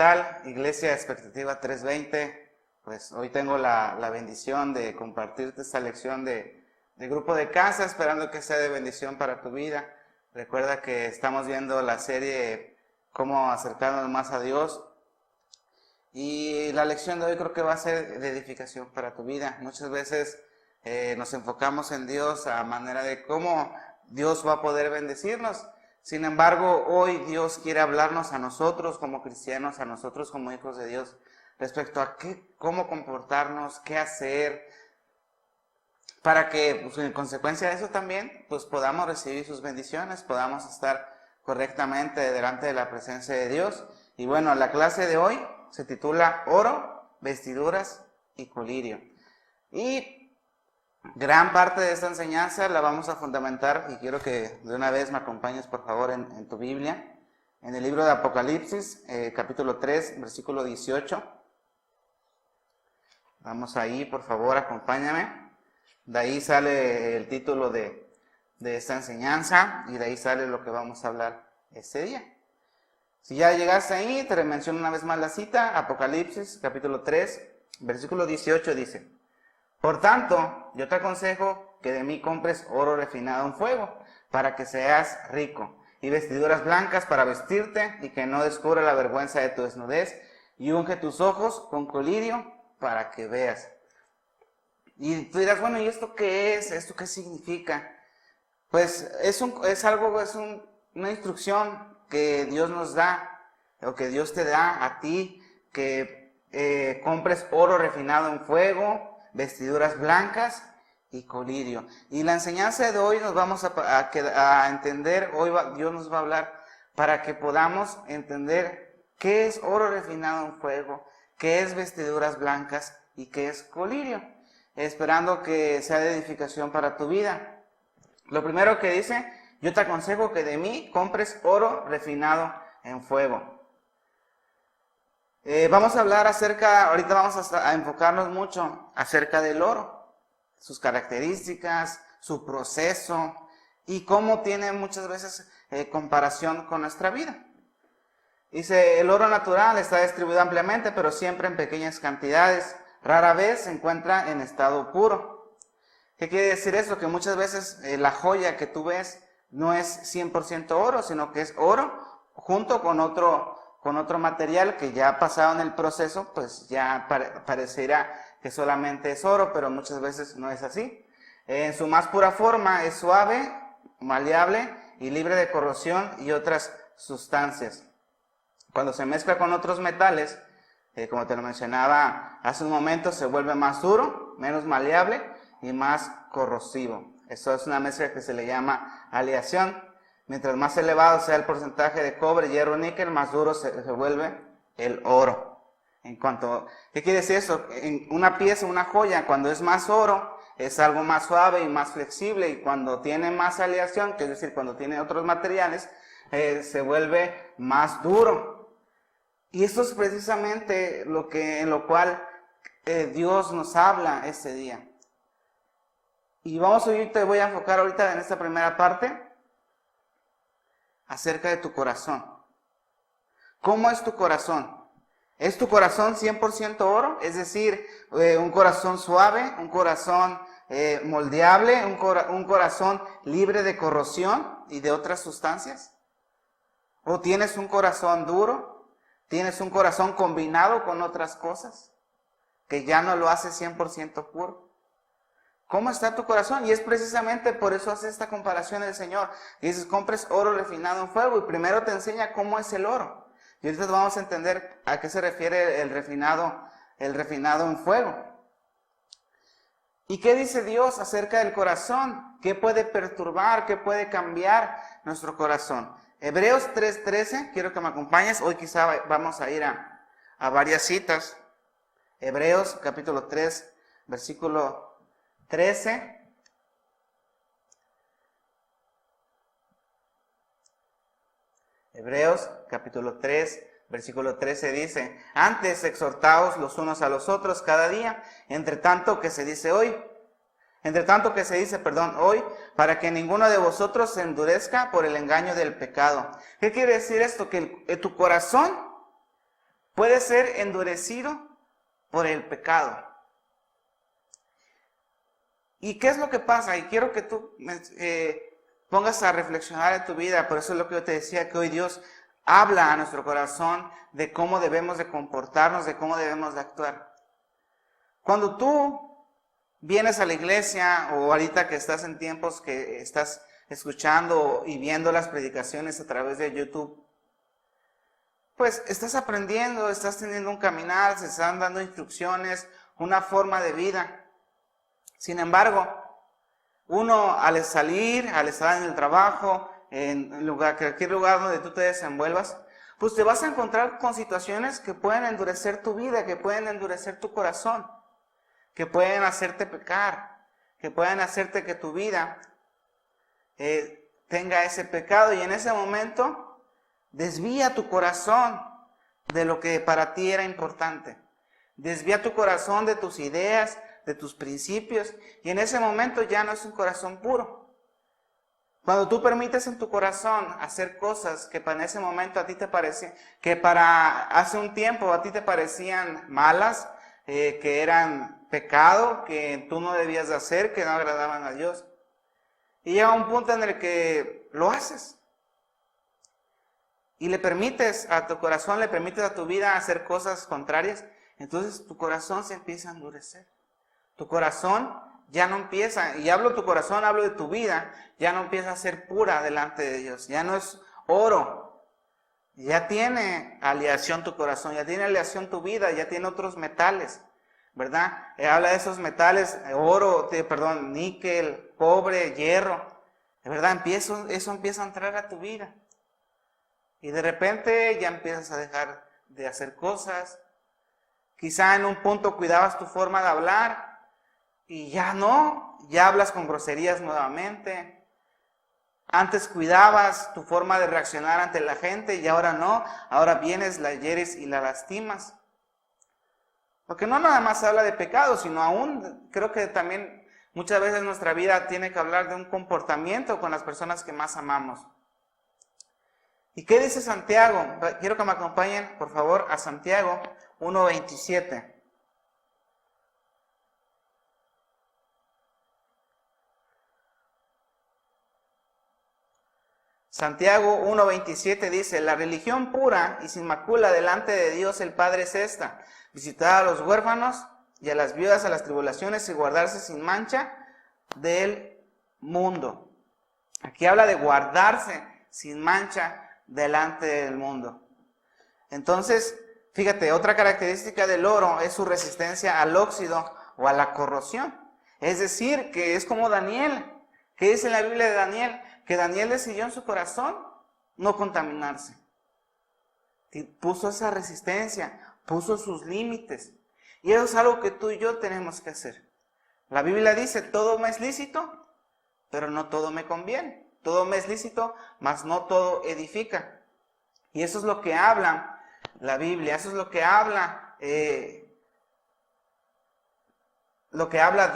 tal, Iglesia Expectativa 320? Pues hoy tengo la bendición de compartirte esta lección de grupo de casa, esperando que sea de bendición para tu vida. Recuerda que estamos viendo la serie Cómo acercarnos más a Dios. Y la lección de hoy creo que va a ser de edificación para tu vida. Muchas veces nos enfocamos en Dios a manera de cómo Dios va a poder bendecirnos. Sin embargo, hoy Dios quiere hablarnos a nosotros como cristianos, a nosotros como hijos de Dios, respecto a cómo comportarnos, qué hacer, para que pues, en consecuencia de eso también pues, podamos recibir sus bendiciones, podamos estar correctamente delante de la presencia de Dios. Y bueno, la clase de hoy se titula Oro, Vestiduras y Colirio. Y gran parte de esta enseñanza la vamos a fundamentar, y quiero que de una vez me acompañes por favor en tu Biblia, en el libro de Apocalipsis, capítulo 3, versículo 18. Vamos ahí, por favor, acompáñame. De ahí sale el título de esta enseñanza, y de ahí sale lo que vamos a hablar este día. Si ya llegaste ahí, te menciono una vez más la cita. Apocalipsis, capítulo 3, versículo 18 dice: Por tanto, yo te aconsejo que de mí compres oro refinado en fuego, para que seas rico, y vestiduras blancas para vestirte, y que no descubra la vergüenza de tu desnudez, y unge tus ojos con colirio, para que veas. Y tú dirás, bueno, ¿y esto qué es? ¿Esto qué significa? Pues es una instrucción que Dios nos da, o que Dios te da a ti, que compres oro refinado en fuego, vestiduras blancas y colirio. Y la enseñanza de hoy nos vamos a entender, Dios nos va a hablar para que podamos entender qué es oro refinado en fuego, qué es vestiduras blancas y qué es colirio, esperando que sea de edificación para tu vida. Lo primero que dice: yo te aconsejo que de mí compres oro refinado en fuego. Vamos a hablar ahorita vamos a enfocarnos mucho acerca del oro, sus características, su proceso y cómo tiene muchas veces comparación con nuestra vida. Dice, el oro natural está distribuido ampliamente, pero siempre en pequeñas cantidades. Rara vez se encuentra en estado puro. ¿Qué quiere decir eso? Que muchas veces la joya que tú ves no es 100% oro, sino que es oro junto con otro material que ya ha pasado en el proceso, pues ya parecerá que solamente es oro, pero muchas veces no es así. En su más pura forma es suave, maleable y libre de corrosión y otras sustancias. Cuando se mezcla con otros metales, como te lo mencionaba hace un momento, se vuelve más duro, menos maleable y más corrosivo. Eso es una mezcla que se le llama aleación. Mientras más elevado sea el porcentaje de cobre, hierro, níquel, más duro se vuelve el oro. ¿Qué quiere decir eso? En una pieza, una joya, cuando es más oro, es algo más suave y más flexible, y cuando tiene más aleación, que es decir, cuando tiene otros materiales, se vuelve más duro. Y esto es precisamente en lo cual Dios nos habla este día. Y te voy a enfocar ahorita en esta primera parte acerca de tu corazón. ¿Cómo es tu corazón? ¿Es tu corazón 100% oro? Es decir, un corazón suave, un corazón moldeable, un corazón libre de corrosión y de otras sustancias. ¿O tienes un corazón duro? ¿Tienes un corazón combinado con otras cosas que ya no lo hace 100% puro? ¿Cómo está tu corazón? Y es precisamente por eso hace esta comparación el Señor. Y dices, compres oro refinado en fuego, y primero te enseña cómo es el oro. Y ahorita vamos a entender a qué se refiere el refinado en fuego. ¿Y qué dice Dios acerca del corazón? ¿Qué puede perturbar? ¿Qué puede cambiar nuestro corazón? Hebreos 3:13, quiero que me acompañes. Hoy quizá vamos a ir a varias citas. Hebreos capítulo 3, versículo 13. Hebreos capítulo 3, versículo 13 dice: Antes exhortaos los unos a los otros cada día, entre tanto que se dice hoy, para que ninguno de vosotros se endurezca por el engaño del pecado. ¿Qué quiere decir esto? Que tu corazón puede ser endurecido por el pecado. ¿Y qué es lo que pasa? Y quiero que tú pongas a reflexionar en tu vida. Por eso es lo que yo te decía, que hoy Dios habla a nuestro corazón de cómo debemos de comportarnos, de cómo debemos de actuar. Cuando tú vienes a la iglesia, o ahorita que estás en tiempos que estás escuchando y viendo las predicaciones a través de YouTube, pues estás aprendiendo, estás teniendo un caminar, se están dando instrucciones, una forma de vida. Sin embargo, uno al salir, al estar en el trabajo, en cualquier lugar donde tú te desenvuelvas, pues te vas a encontrar con situaciones que pueden endurecer tu vida, que pueden endurecer tu corazón, que pueden hacerte pecar, que pueden hacerte que tu vida tenga ese pecado, y en ese momento desvía tu corazón de lo que para ti era importante. Desvía tu corazón de tus ideas, de tus principios, y en ese momento ya no es un corazón puro. Cuando tú permites en tu corazón hacer cosas que para ese momento a ti te parecían, que para hace un tiempo a ti te parecían malas, que eran pecado, que tú no debías de hacer, que no agradaban a Dios, y llega un punto en el que lo haces. Y le permites a tu corazón, le permites a tu vida hacer cosas contrarias, entonces tu corazón se empieza a endurecer. Tu corazón ya no empieza, y hablo de tu corazón, hablo de tu vida, ya no empieza a ser pura delante de Dios. Ya no es oro, ya tiene aleación tu corazón, ya tiene aleación tu vida, ya tiene otros metales, ¿verdad? Habla de esos metales, oro, níquel, cobre, hierro, ¿verdad? Eso empieza a entrar a tu vida. Y de repente ya empiezas a dejar de hacer cosas. Quizá en un punto cuidabas tu forma de hablar y ya no, ya hablas con groserías nuevamente. Antes cuidabas tu forma de reaccionar ante la gente y ahora no, ahora vienes, la hieres y la lastimas. Porque no nada más habla de pecado, sino aún creo que también muchas veces nuestra vida tiene que hablar de un comportamiento con las personas que más amamos. ¿Y qué dice Santiago? Quiero que me acompañen, por favor, a Santiago 1:27. Santiago 1:27 dice: la religión pura y sin macula delante de Dios el Padre es esta: visitar a los huérfanos y a las viudas, a las tribulaciones, y guardarse sin mancha del mundo. Aquí habla de guardarse sin mancha delante del mundo. Entonces, fíjate, otra característica del oro es su resistencia al óxido o a la corrosión. Es decir, que es como Daniel. ¿Qué dice en la Biblia de Daniel? Que Daniel decidió en su corazón no contaminarse. Puso esa resistencia, puso sus límites. Y eso es algo que tú y yo tenemos que hacer. La Biblia dice: todo me es lícito, pero no todo me conviene. Todo me es lícito, mas no todo edifica. Y eso es lo que habla la Biblia, eso es lo que habla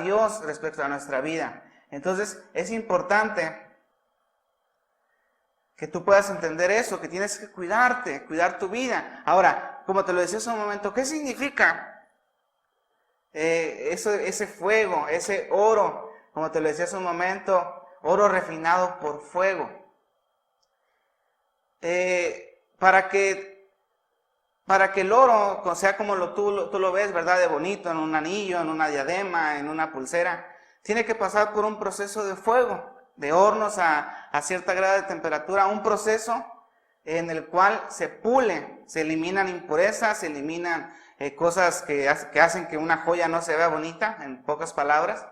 Dios respecto a nuestra vida. Entonces es importante que tú puedas entender eso, que tienes que cuidarte, cuidar tu vida. Ahora, como te lo decía hace un momento, ¿qué significa ese fuego, ese oro? Como te lo decía hace un momento, oro refinado por fuego. Para que el oro sea como tú lo ves, ¿verdad? De bonito, en un anillo, en una diadema, en una pulsera, tiene que pasar por un proceso de fuego, de hornos a cierta grado de temperatura, un proceso en el cual se pule, se eliminan impurezas, se eliminan cosas que hacen que una joya no se vea bonita, en pocas palabras,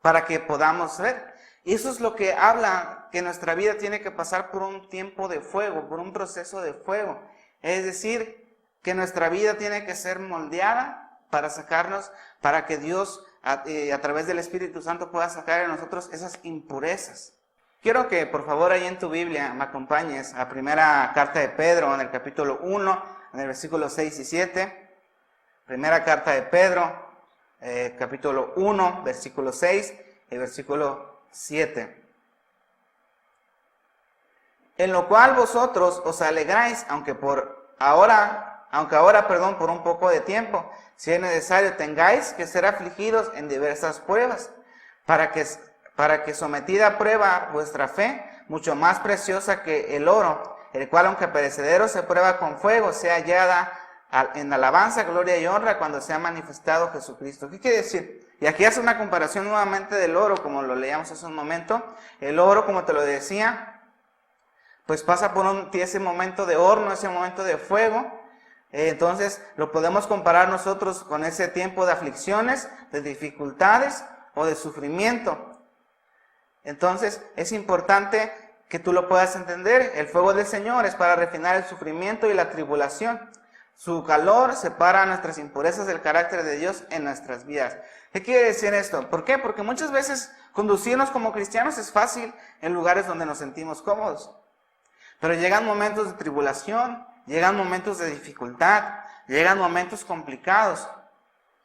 para que podamos ver. Y eso es lo que habla, que nuestra vida tiene que pasar por un tiempo de fuego, por un proceso de fuego. Es decir, que nuestra vida tiene que ser moldeada para sacarnos, para que Dios a través del Espíritu Santo pueda sacar de nosotros esas impurezas. Quiero que por favor ahí en tu Biblia me acompañes a primera carta de Pedro, en el capítulo 1, en el versículo 6 y 7. Primera carta de Pedro, capítulo 1, versículo 6 y versículo 7. En lo cual vosotros os alegráis, aunque por aunque ahora, por un poco de tiempo, si es necesario, tengáis que ser afligidos en diversas pruebas, para que sometida a prueba vuestra fe, mucho más preciosa que el oro, el cual aunque perecedero se prueba con fuego, sea hallada en alabanza, gloria y honra cuando sea manifestado Jesucristo. ¿Qué quiere decir? Y aquí hace una comparación nuevamente del oro, como lo leíamos hace un momento. El oro, como te lo decía, pues pasa por ese momento de horno, ese momento de fuego. Entonces lo podemos comparar nosotros con ese tiempo de aflicciones, de dificultades o de sufrimiento. Entonces es importante que tú lo puedas entender. El fuego del Señor es para refinar el sufrimiento y la tribulación. Su calor separa nuestras impurezas del carácter de Dios en nuestras vidas. ¿Qué quiere decir esto? ¿Por qué? Porque muchas veces conducirnos como cristianos es fácil en lugares donde nos sentimos cómodos. Pero llegan momentos de tribulación, llegan momentos de dificultad, llegan momentos complicados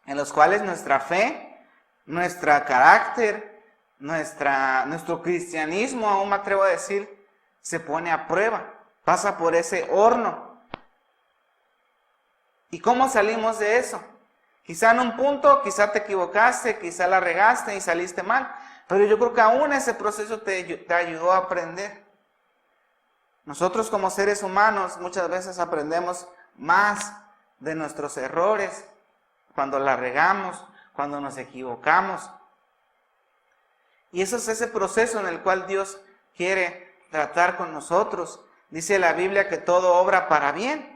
en los cuales nuestra fe, nuestro carácter, nuestro cristianismo, aún me atrevo a decir, se pone a prueba, pasa por ese horno. ¿Y cómo salimos de eso? Quizá en un punto, quizá te equivocaste, quizá la regaste y saliste mal, pero yo creo que aún ese proceso te ayudó a aprender. Nosotros como seres humanos muchas veces aprendemos más de nuestros errores, cuando la regamos, cuando nos equivocamos. Y eso es ese proceso en el cual Dios quiere tratar con nosotros. Dice la Biblia que todo obra para bien.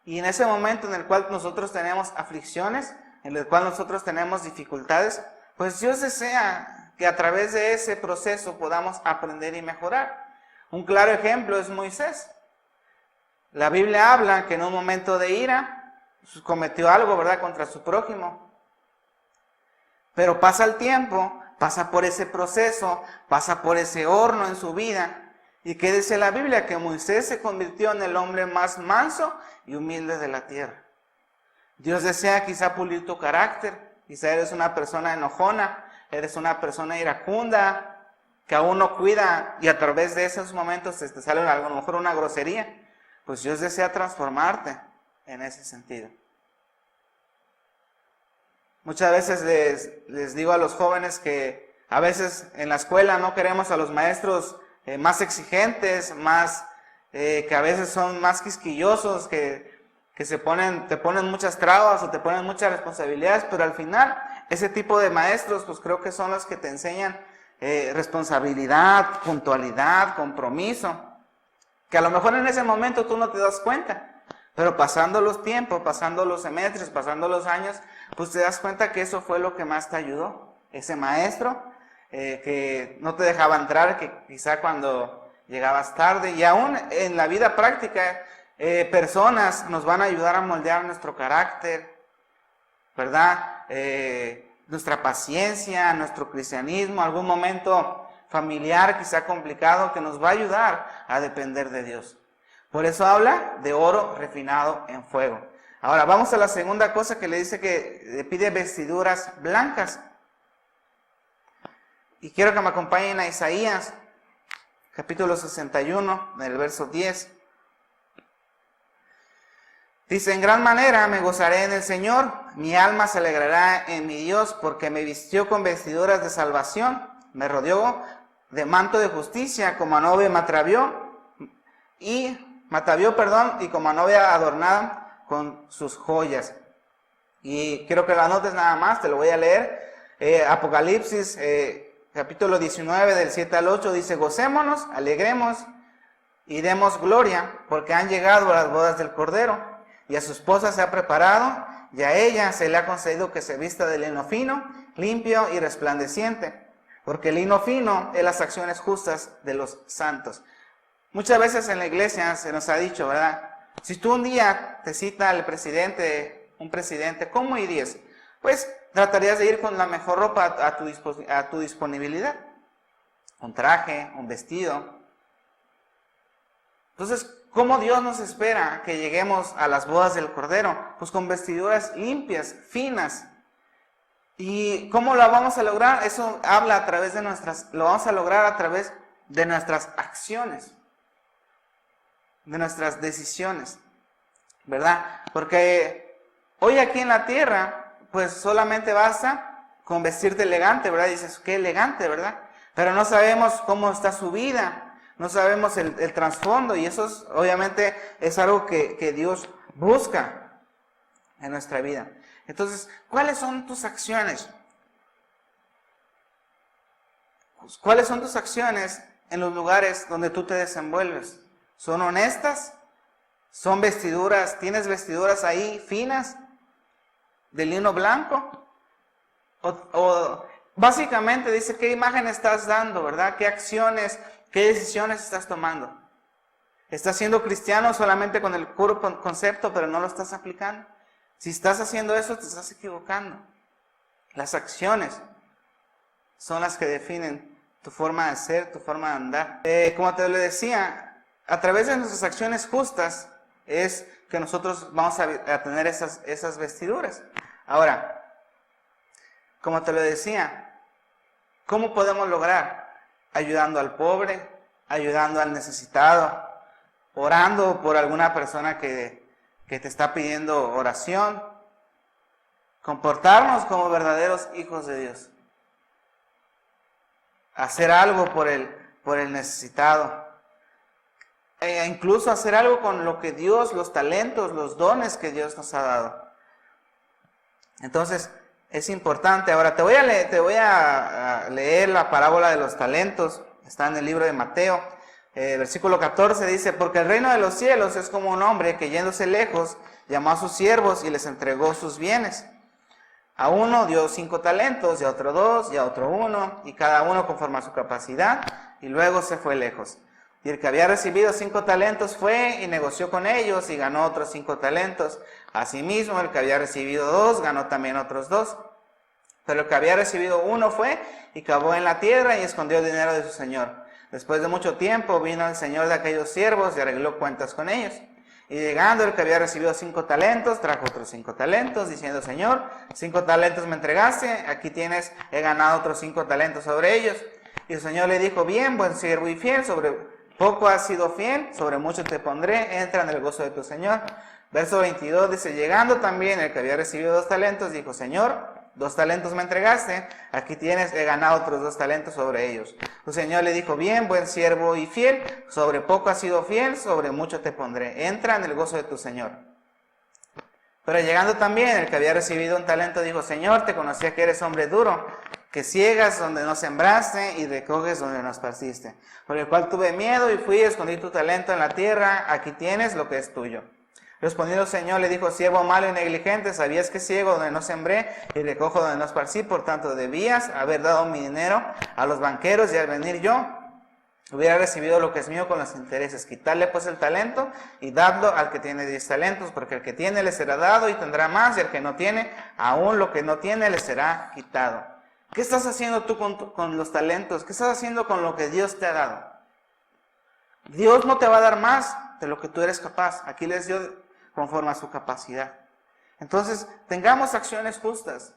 Y en ese momento en el cual nosotros tenemos aflicciones, en el cual nosotros tenemos dificultades, pues Dios desea que a través de ese proceso podamos aprender y mejorar. Un claro ejemplo es Moisés. La Biblia habla que en un momento de ira cometió algo, ¿verdad?, contra su prójimo. Pero pasa el tiempo, pasa por ese proceso, pasa por ese horno en su vida. ¿Y qué dice la Biblia? Que Moisés se convirtió en el hombre más manso y humilde de la tierra. Dios desea quizá pulir tu carácter. Quizá eres una persona enojona, eres una persona iracunda, que aún no cuida, y a través de esos momentos te sale a lo mejor una grosería. Pues Dios desea transformarte en ese sentido. Muchas veces les digo a los jóvenes que a veces en la escuela no queremos a los maestros más exigentes, que a veces son más quisquillosos, que te ponen muchas trabas o te ponen muchas responsabilidades, pero al final ese tipo de maestros pues creo que son los que te enseñan responsabilidad, puntualidad, compromiso, que a lo mejor en ese momento tú no te das cuenta, pero pasando los tiempos, pasando los semestres, pasando los años, pues te das cuenta que eso fue lo que más te ayudó, ese maestro que no te dejaba entrar, que quizá cuando llegabas tarde, y aún en la vida práctica, personas nos van a ayudar a moldear nuestro carácter, ¿verdad? Nuestra paciencia, nuestro cristianismo, algún momento familiar quizá complicado que nos va a ayudar a depender de Dios. Por eso habla de oro refinado en fuego. Ahora vamos a la segunda cosa que le dice, que le pide vestiduras blancas. Y quiero que me acompañen a Isaías, capítulo 61, del verso 10. Dice: en gran manera me gozaré en el Señor, mi alma se alegrará en mi Dios, porque me vistió con vestiduras de salvación, me rodeó de manto de justicia, como a novia y como a novia adornada con sus joyas. Y quiero que lo anotes nada más, te lo voy a leer. Apocalipsis, capítulo 19, del 7 al 8, dice: gocémonos, alegremos y demos gloria, porque han llegado las bodas del Cordero, y a su esposa se ha preparado, y a ella se le ha concedido que se vista de lino fino, limpio y resplandeciente, porque el lino fino es las acciones justas de los santos. Muchas veces en la iglesia se nos ha dicho, ¿verdad? Si tú un día te cita un presidente, ¿cómo irías? Pues tratarías de ir con la mejor ropa a tu disponibilidad. Un traje, un vestido. Entonces, ¿cómo Dios nos espera que lleguemos a las bodas del Cordero? Pues con vestiduras limpias, finas. ¿Y cómo lo vamos a lograr? Eso habla lo vamos a lograr a través de nuestras acciones, de nuestras decisiones. ¿verdad? Porque hoy aquí en la tierra, pues solamente basta con vestirte elegante, ¿verdad? Dices, qué elegante, ¿verdad? Pero no sabemos cómo está su vida, no sabemos el trasfondo, y eso obviamente es algo que Dios busca en nuestra vida. Entonces, ¿cuáles son tus acciones? ¿Cuáles son tus acciones en los lugares donde tú te desenvuelves? ¿Son honestas? ¿Son vestiduras? ¿Tienes ahí finas de lino blanco? O básicamente dice qué imagen estás dando, ¿verdad? ¿Qué acciones, qué decisiones estás tomando? ¿Estás siendo cristiano solamente con el puro concepto, pero no lo estás aplicando? Si estás haciendo eso, te estás equivocando. Las acciones son las que definen tu forma de ser, tu forma de andar. Como te lo decía, a través de nuestras acciones justas es que nosotros vamos a tener esas vestiduras. Ahora, como te lo decía, ¿cómo podemos lograr? Ayudando al pobre, ayudando al necesitado, orando por alguna persona que te está pidiendo oración, comportarnos como verdaderos hijos de Dios, hacer algo por el necesitado, e incluso hacer algo con lo que Dios, los talentos, los dones que Dios nos ha dado. Entonces, es importante. Ahora te voy a leer la parábola de los talentos. Está en el libro de Mateo. Versículo 14 dice, porque el reino de los cielos es como un hombre que yéndose lejos, llamó a sus siervos y les entregó sus bienes. A uno dio 5 talentos, y a otro 2, y a otro 1, y cada uno conforme a su capacidad, y luego se fue lejos. Y el que había recibido 5 talentos fue y negoció con ellos, y ganó otros 5 talentos. Asimismo, el que había recibido 2, ganó también otros 2. Pero el que había recibido 1 fue y cavó en la tierra y escondió el dinero de su señor. Después de mucho tiempo vino el señor de aquellos siervos y arregló cuentas con ellos. Y llegando el que había recibido 5 talentos, trajo otros 5 talentos, diciendo, Señor, 5 talentos me entregaste, aquí tienes, he ganado otros 5 talentos sobre ellos. Y el Señor le dijo, bien, buen siervo y fiel, sobre poco has sido fiel, sobre mucho te pondré, entra en el gozo de tu Señor. Verso 22 dice, llegando también el que había recibido 2 talentos, dijo, Señor, 2 talentos me entregaste, aquí tienes, he ganado otros 2 talentos sobre ellos. Tu Señor le dijo, bien, buen siervo y fiel, sobre poco has sido fiel, sobre mucho te pondré, entra en el gozo de tu Señor. Pero llegando también el que había recibido 1 talento, dijo, Señor, te conocía que eres hombre duro, que ciegas donde no sembraste y recoges donde no esparciste. Por el cual tuve miedo y fui y escondí tu talento en la tierra, aquí tienes lo que es tuyo. Respondiendo el Señor le dijo, siervo malo y negligente, ¿sabías que ciego donde no sembré y recojo donde no esparcí? Por tanto, debías haber dado mi dinero a los banqueros y al venir yo hubiera recibido lo que es mío con los intereses. Quitarle pues el talento y dadlo al que tiene 10 talentos, porque el que tiene le será dado y tendrá más, y el que no tiene, aún lo que no tiene le será quitado. ¿Qué estás haciendo tú con los talentos? ¿Qué estás haciendo con lo que Dios te ha dado? Dios no te va a dar más de lo que tú eres capaz. Aquí les dio conforme a su capacidad. Entonces, tengamos acciones justas.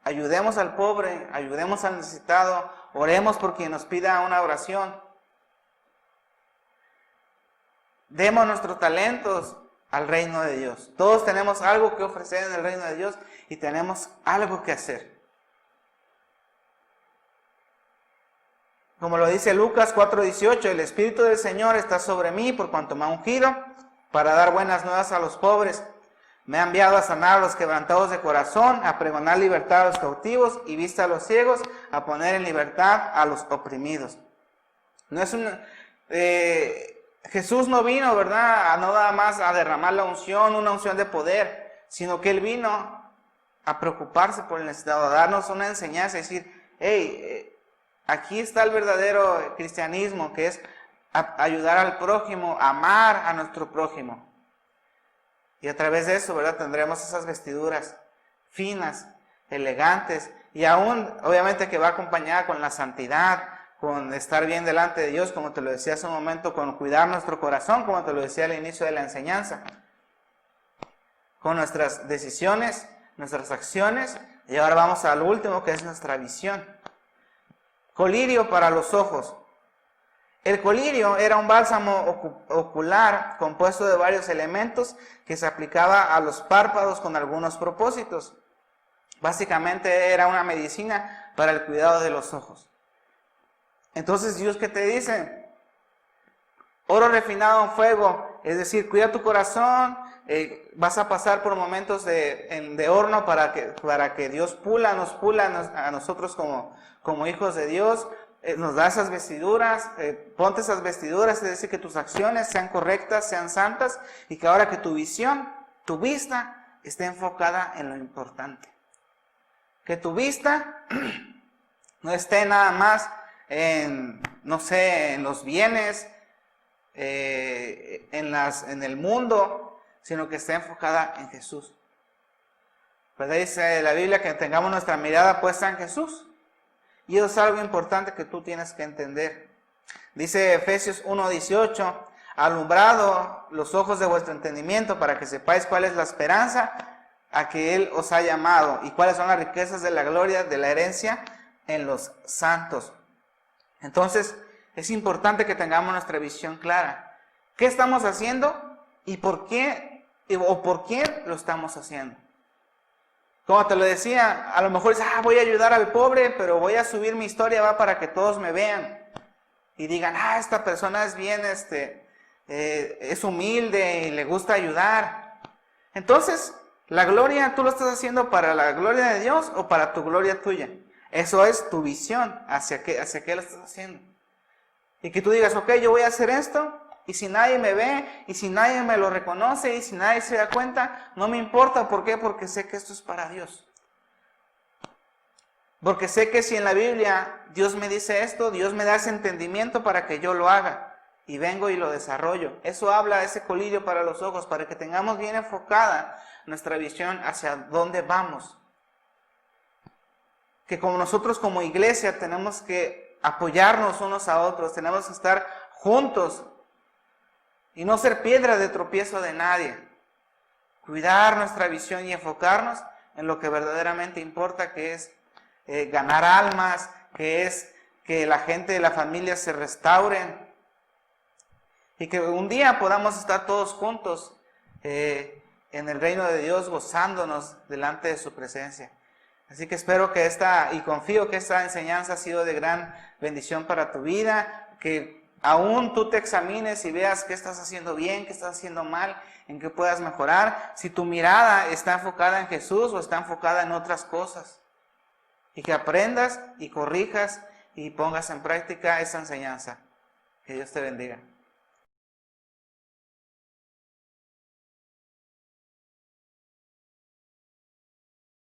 Ayudemos al pobre, ayudemos al necesitado, oremos por quien nos pida una oración. Demos nuestros talentos al reino de Dios. Todos tenemos algo que ofrecer en el reino de Dios y tenemos algo que hacer. Como lo dice Lucas 4:18, el Espíritu del Señor está sobre mí por cuanto me ha ungido para dar buenas nuevas a los pobres. Me ha enviado a sanar a los quebrantados de corazón, a pregonar libertad a los cautivos y vista a los ciegos, a poner en libertad a los oprimidos. No es Jesús no vino, ¿verdad?, no nada más a derramar la unción, una unción de poder, sino que Él vino a preocuparse por el necesitado, a darnos una enseñanza, decir, hey, aquí está el verdadero cristianismo, que es ayudar al prójimo, amar a nuestro prójimo. Y a través de eso, ¿verdad?, tendremos esas vestiduras finas, elegantes, y aún, obviamente, que va acompañada con la santidad, con estar bien delante de Dios, como te lo decía hace un momento, con cuidar nuestro corazón, como te lo decía al inicio de la enseñanza, con nuestras decisiones, nuestras acciones, y ahora vamos al último, que es nuestra visión. Colirio para los ojos. El colirio era un bálsamo ocular compuesto de varios elementos que se aplicaba a los párpados con algunos propósitos. Básicamente era una medicina para el cuidado de los ojos. Entonces Dios, ¿qué te dice? Oro refinado en fuego, es decir, cuida tu corazón, vas a pasar por momentos de horno para que Dios nos pula a nosotros como hijos de Dios. Nos da esas vestiduras, ponte esas vestiduras, es decir, que tus acciones sean correctas, sean santas, y que ahora que tu visión, tu vista, esté enfocada en lo importante. Que tu vista no esté nada más en, no sé, en los bienes, en el mundo, sino que esté enfocada en Jesús. Pues dice la Biblia que tengamos nuestra mirada puesta en Jesús. Y eso es algo importante que tú tienes que entender. Dice Efesios 1:18, alumbrado los ojos de vuestro entendimiento para que sepáis cuál es la esperanza a que Él os ha llamado y cuáles son las riquezas de la gloria de la herencia en los santos. Entonces, es importante que tengamos nuestra visión clara. ¿Qué estamos haciendo y por qué o por quién lo estamos haciendo? Como te lo decía, a lo mejor dices, voy a ayudar al pobre, pero voy a subir mi historia para que todos me vean y digan, esta persona es bien, es humilde y le gusta ayudar. Entonces, la gloria, ¿tú lo estás haciendo para la gloria de Dios o para tu gloria tuya? Eso es tu visión, hacia qué lo estás haciendo. Y que tú digas, ok, yo voy a hacer esto, y si nadie me ve, y si nadie me lo reconoce, y si nadie se da cuenta, no me importa. ¿Por qué? Porque sé que esto es para Dios. Porque sé que si en la Biblia Dios me dice esto, Dios me da ese entendimiento para que yo lo haga. Y vengo y lo desarrollo. Eso habla ese colirio para los ojos, para que tengamos bien enfocada nuestra visión hacia dónde vamos. Que como nosotros como iglesia tenemos que apoyarnos unos a otros, tenemos que estar juntos y no ser piedra de tropiezo de nadie. Cuidar nuestra visión y enfocarnos en lo que verdaderamente importa, que es ganar almas, que es que la gente de la familia se restauren y que un día podamos estar todos juntos en el reino de Dios, gozándonos delante de su presencia. Así que espero que y confío que esta enseñanza ha sido de gran bendición para tu vida, que aún tú te examines y veas qué estás haciendo bien, qué estás haciendo mal, en qué puedas mejorar, si tu mirada está enfocada en Jesús o está enfocada en otras cosas. Y que aprendas y corrijas y pongas en práctica esa enseñanza. Que Dios te bendiga.